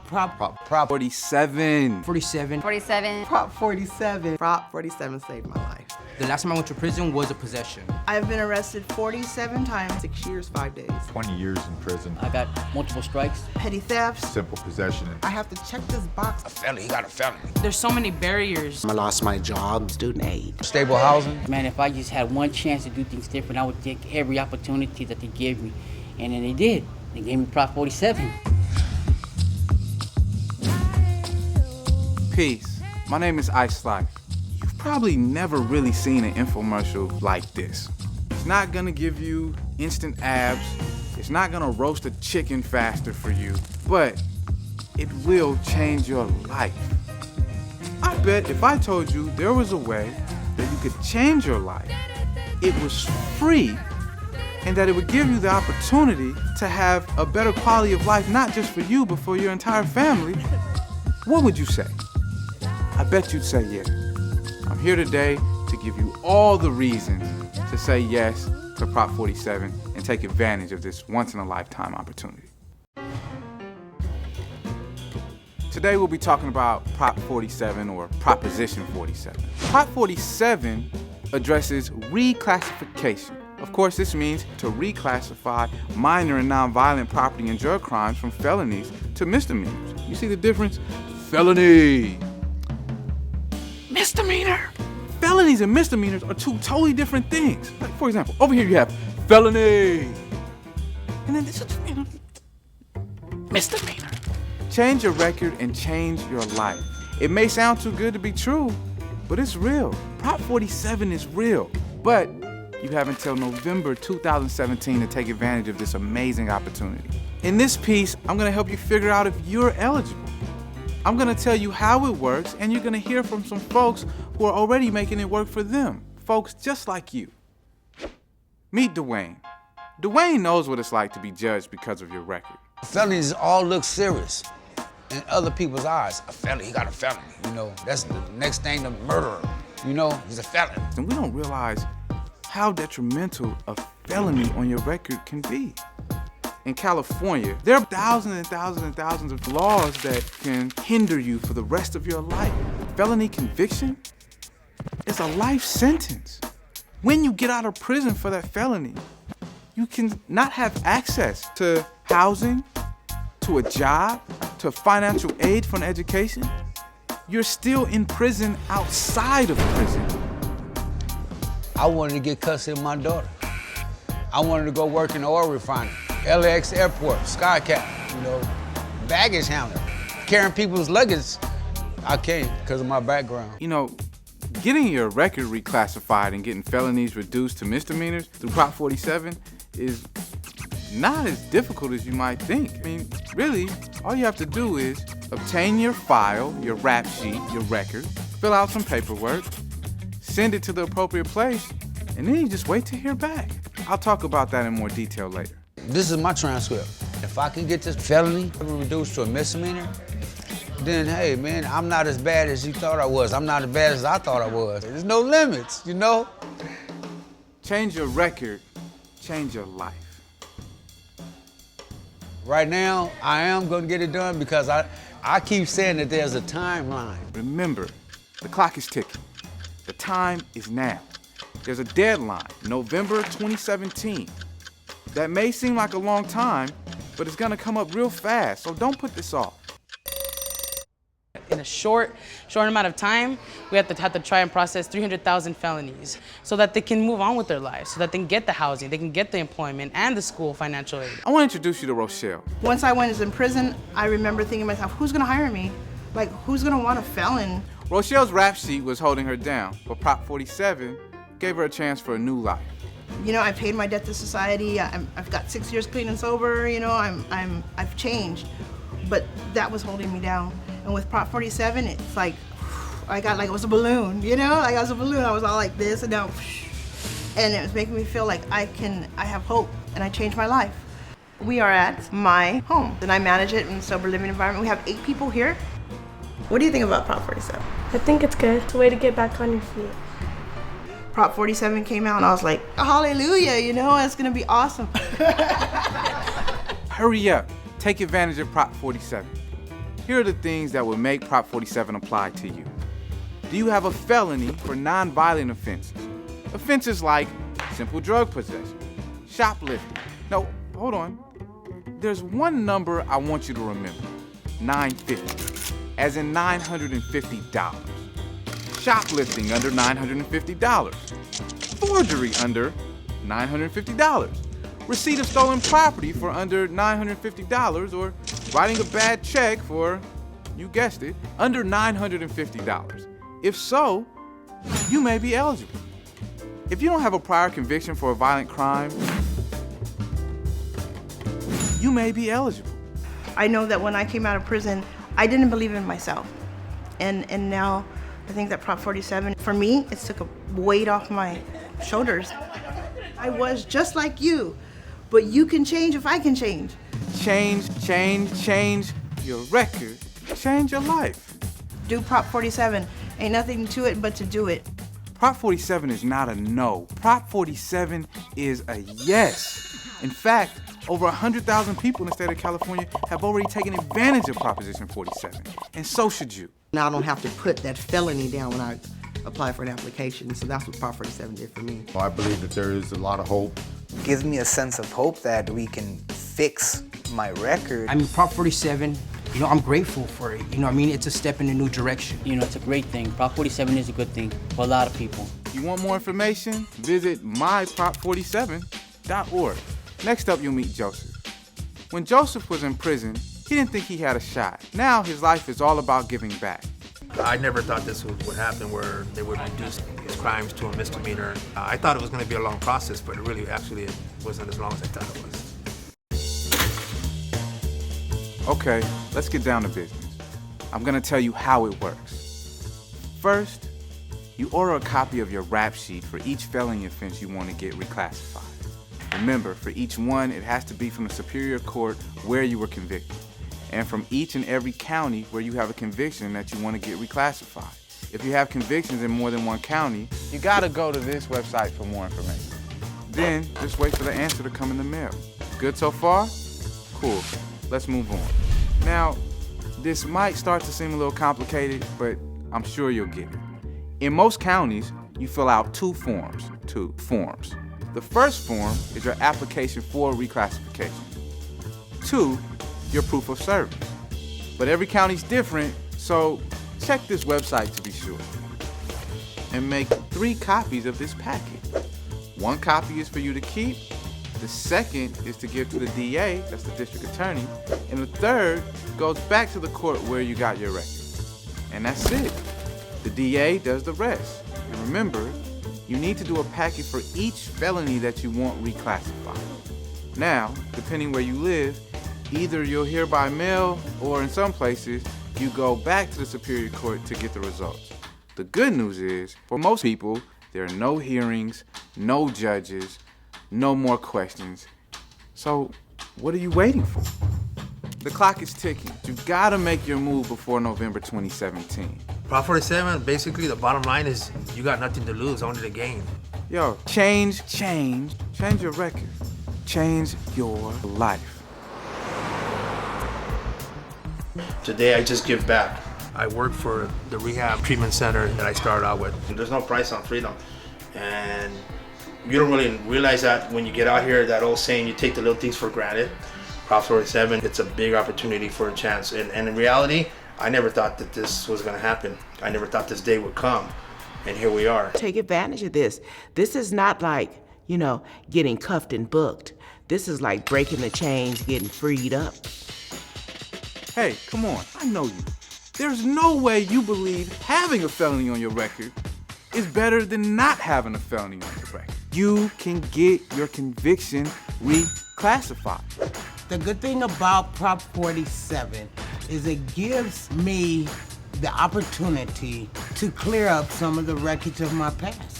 Prop 47. 47. 47. Prop 47. Prop 47 saved my life. The last time I went to prison was a possession. I've been arrested 47 times, 6 years, 5 days. 20 years in prison. I got multiple strikes. Petty thefts. Simple possession. I have to check this box. A felony, he got a felony. There's so many barriers. I lost my job, student aid. Stable housing. Man, if I just had one chance to do things different, I would take every opportunity that they gave me. And then they did. They gave me Prop 47. Peace. My name is Ise Lyfe. You've probably never really seen an infomercial like this. It's not gonna give you instant abs. It's not gonna roast a chicken faster for you, but it will change your life. I bet if I told you there was a way that you could change your life, it was free, and that it would give you the opportunity to have a better quality of life, not just for you, but for your entire family, what would you say? I bet you'd say yes. I'm here today to give you all the reasons to say yes to Prop 47 and take advantage of this once-in-a-lifetime opportunity. Today we'll be talking about Prop 47 or Proposition 47. Prop 47 addresses reclassification. Of course, this means to reclassify minor and nonviolent property and drug crimes from felonies to misdemeanors. You see the difference? Felony. Misdemeanor. Felonies and misdemeanors are two totally different things. Like, for example, over here you have felony. And then this is, misdemeanor. Change your record and change your life. It may sound too good to be true, but it's real. Prop 47 is real, but you have until November 2017 to take advantage of this amazing opportunity. In this piece, I'm gonna help you figure out if you're eligible. I'm gonna tell you how it works, and you're gonna hear from some folks who are already making it work for them. Folks just like you. Meet Dwayne. Dwayne knows what it's like to be judged because of your record. Felonies all look serious in other people's eyes. A felony, he got a felony, you know. That's the next thing to murderer, you know, he's a felon. And we don't realize how detrimental a felony on your record can be. In California, there are thousands and thousands and thousands of laws that can hinder you for the rest of your life. Felony conviction is a life sentence. When you get out of prison for that felony, you can not have access to housing, to a job, to financial aid for an education. You're still in prison outside of prison. I wanted to get custody of my daughter. I wanted to go work in the oil refinery, LAX airport, Skycap, you know, baggage handler, carrying people's luggage. I can't because of my background. You know, getting your record reclassified and getting felonies reduced to misdemeanors through Prop 47 is not as difficult as you might think. I mean, really, all you have to do is obtain your file, your rap sheet, your record, fill out some paperwork, send it to the appropriate place, and then you just wait to hear back. I'll talk about that in more detail later. This is my transcript. If I can get this felony reduced to a misdemeanor, then hey man, I'm not as bad as you thought I was. I'm not as bad as I thought I was. There's no limits, you know? Change your record, change your life. Right now, I am gonna get it done because I keep saying that there's a timeline. Remember, the clock is ticking. The time is now. There's a deadline, November 2017. That may seem like a long time, but it's gonna come up real fast, so don't put this off. In a short amount of time, we have to try and process 300,000 felonies so that they can move on with their lives, so that they can get the housing, they can get the employment and the school financial aid. I wanna introduce you to Rochelle. Once I went in prison, I remember thinking to myself, who's gonna hire me? Like, who's gonna want a felon? Rochelle's rap sheet was holding her down, but Prop 47 gave her a chance for a new life. You know, I paid my debt to society. I've got 6 years clean and sober. You know, I've changed, but that was holding me down. And with Prop 47, it's like I got like it was a balloon. You know, like I was a balloon. I was all like this, and now, and it was making me feel like I have hope, and I changed my life. We are at my home, and I manage it in a sober living environment. We have 8 people here. What do you think about Prop 47? I think it's good. It's a way to get back on your feet. Prop 47 came out and I was like, hallelujah, you know, it's gonna be awesome. Hurry up, take advantage of Prop 47. Here are the things that would make Prop 47 apply to you. Do you have a felony for nonviolent offenses? Offenses like simple drug possession, shoplifting. No, hold on. There's one number I want you to remember. 950, as in $950. Shoplifting under $950. Forgery under $950. Receipt of stolen property for under $950, or writing a bad check for, you guessed it, under $950. If so, you may be eligible. If you don't have a prior conviction for a violent crime, you may be eligible. I know that when I came out of prison, I didn't believe in myself. And now I think that Prop 47, for me, it took a weight off my shoulders. I was just like you, but you can change if I can change. Change your record, change your life. Do Prop 47. Ain't nothing to it but to do it. Prop 47 is not a no. Prop 47 is a yes. In fact, over 100,000 people in the state of California have already taken advantage of Proposition 47, and so should you. Now I don't have to put that felony down when I apply for an application, so that's what Prop 47 did for me. I believe that there is a lot of hope. Gives me a sense of hope that we can fix my record. I mean, Prop 47, I'm grateful for it. It's a step in a new direction. It's a great thing. Prop 47 is a good thing for a lot of people. You want more information? Visit myprop47.org. Next up, you'll meet Joseph. When Joseph was in prison, he didn't think he had a shot. Now his life is all about giving back. I never thought this would happen, where they would reduce these crimes to a misdemeanor. I thought it was going to be a long process, but it wasn't as long as I thought it was. Okay, let's get down to business. I'm gonna tell you how it works. First, you order a copy of your rap sheet for each felony offense you want to get reclassified. Remember, for each one, it has to be from the Superior Court where you were convicted, and from each and every county where you have a conviction that you want to get reclassified. If you have convictions in more than one county, you gotta go to this website for more information. Then, just wait for the answer to come in the mail. Good so far? Cool. Let's move on. Now, this might start to seem a little complicated, but I'm sure you'll get it. In most counties, you fill out two forms. The first form is your application for reclassification. 2, your proof of service. But every county's different, so check this website to be sure. And make 3 copies of this packet. 1 copy is for you to keep, the second is to give to the DA, that's the district attorney, and the third goes back to the court where you got your record. And that's it. The DA does the rest. And remember, you need to do a packet for each felony that you want reclassified. Now, depending where you live, either you'll hear by mail, or in some places, you go back to the Superior Court to get the results. The good news is, for most people, there are no hearings, no judges, no more questions. So, what are you waiting for? The clock is ticking. You gotta make your move before November 2017. Prop 47, basically the bottom line is you got nothing to lose, only to gain. Yo, change your record. Change your life. Today I just give back. I work for the rehab treatment center that I started out with. There's no price on freedom. And you don't really realize that when you get out here, that old saying, you take the little things for granted. Prop 47, it's a big opportunity for a chance. And in reality, I never thought that this was gonna happen. I never thought this day would come. And here we are. Take advantage of this. This is not like, getting cuffed and booked. This is like breaking the chains, getting freed up. Hey, come on, I know you. There's no way you believe having a felony on your record is better than not having a felony on your record. You can get your conviction reclassified. The good thing about Prop 47 is it gives me the opportunity to clear up some of the wreckage of my past.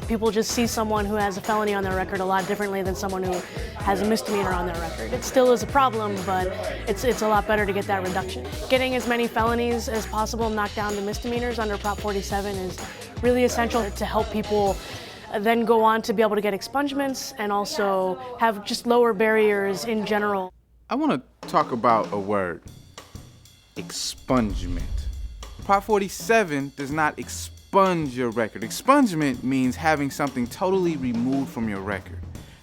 People just see someone who has a felony on their record a lot differently than someone who has a misdemeanor on their record. It still is a problem, but it's a lot better to get that reduction. Getting as many felonies as possible knocked down to misdemeanors under Prop 47 is really essential to help people then go on to be able to get expungements and also have just lower barriers in general. I want to talk about a word. expungement. Prop 47 does not expunge your record. Expungement means having something totally removed from your record.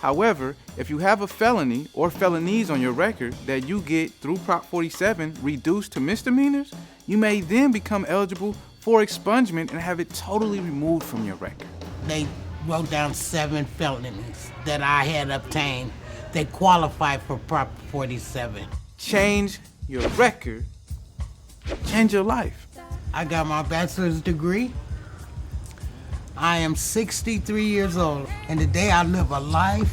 However, if you have a felony or felonies on your record that you get through Prop 47 reduced to misdemeanors, you may then become eligible for expungement and have it totally removed from your record. They wrote down 7 felonies that I had obtained that qualified for Prop 47. Change your record, change your life. I got my bachelor's degree. I am 63 years old, and today I live a life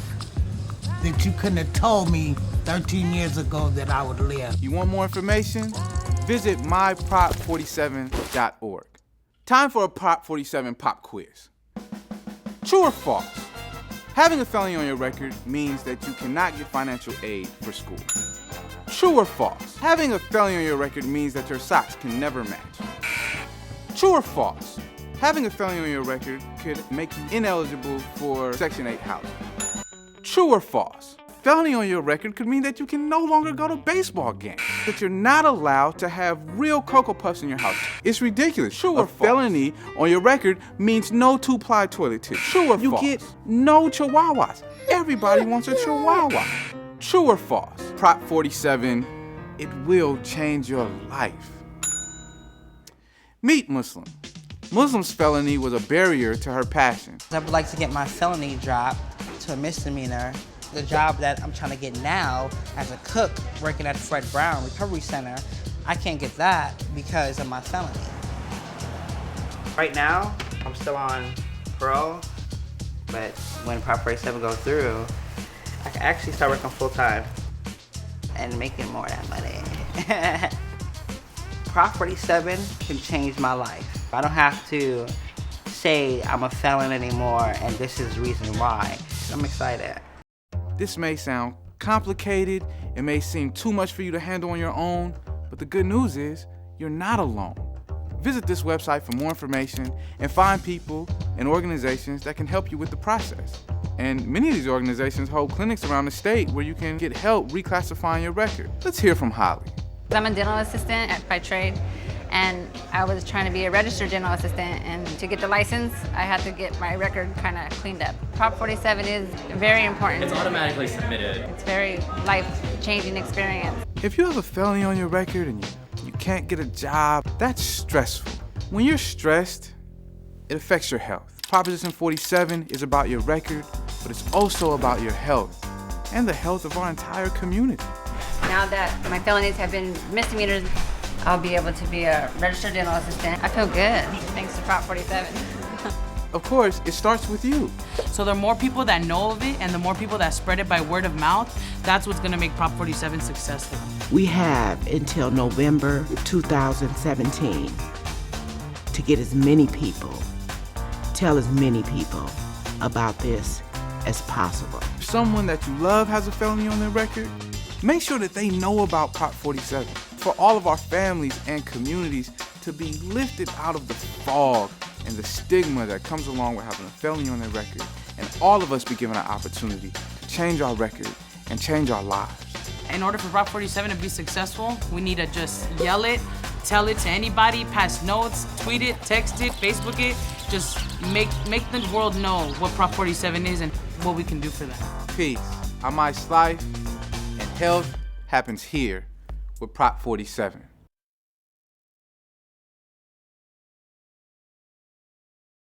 that you couldn't have told me 13 years ago that I would live. You want more information? Visit myprop47.org. Time for a Prop 47 pop quiz. True or false? Having a felony on your record means that you cannot get financial aid for school. True or false? Having a felony on your record means that your socks can never match. True or false? Having a felony on your record could make you ineligible for Section 8 housing. True or false? Felony on your record could mean that you can no longer go to baseball games, that you're not allowed to have real Cocoa Puffs in your house. It's ridiculous. True or false? A felony on your record means no 2-ply toilet tissue. True or false? You get no chihuahuas. Everybody wants a chihuahua. True or false? Prop 47, it will change your life. Meet Muslim. Muslim's felony was a barrier to her passion. I would like to get my felony dropped to a misdemeanor. The job that I'm trying to get now as a cook working at Fred Brown Recovery Center, I can't get that because of my felony. Right now, I'm still on parole, but when Prop 47 goes through, I can actually start working full-time and making more of that money. Prop 47 can change my life. I don't have to say I'm a felon anymore and this is the reason why. I'm excited. This may sound complicated, it may seem too much for you to handle on your own, but the good news is you're not alone. Visit this website for more information and find people and organizations that can help you with the process. And many of these organizations hold clinics around the state where you can get help reclassifying your record. Let's hear from Holly. I'm a dental assistant by trade, and I was trying to be a registered dental assistant, and to get the license, I had to get my record kind of cleaned up. Prop 47 is very important. It's automatically submitted. It's a very life-changing experience. If you have a felony on your record and you can't get a job, that's stressful. When you're stressed, it affects your health. Proposition 47 is about your record, but it's also about your health and the health of our entire community. Now that my felonies have been misdemeanors, I'll be able to be a registered dental assistant. I feel good, thanks to Prop 47. Of course, it starts with you. So the more people that know of it and the more people that spread it by word of mouth, that's what's gonna make Prop 47 successful. We have until November 2017 to get as many people, tell as many people about this as possible. If someone that you love has a felony on their record, make sure that they know about Prop 47. For all of our families and communities to be lifted out of the fog and the stigma that comes along with having a felony on their record, and all of us be given an opportunity to change our record and change our lives. In order for Prop 47 to be successful, we need to just yell it, tell it to anybody, pass notes, tweet it, text it, Facebook it. Just make the world know what Prop 47 is and what we can do for them. Peace. I'm Ise Lyfe, and health happens here with Prop 47.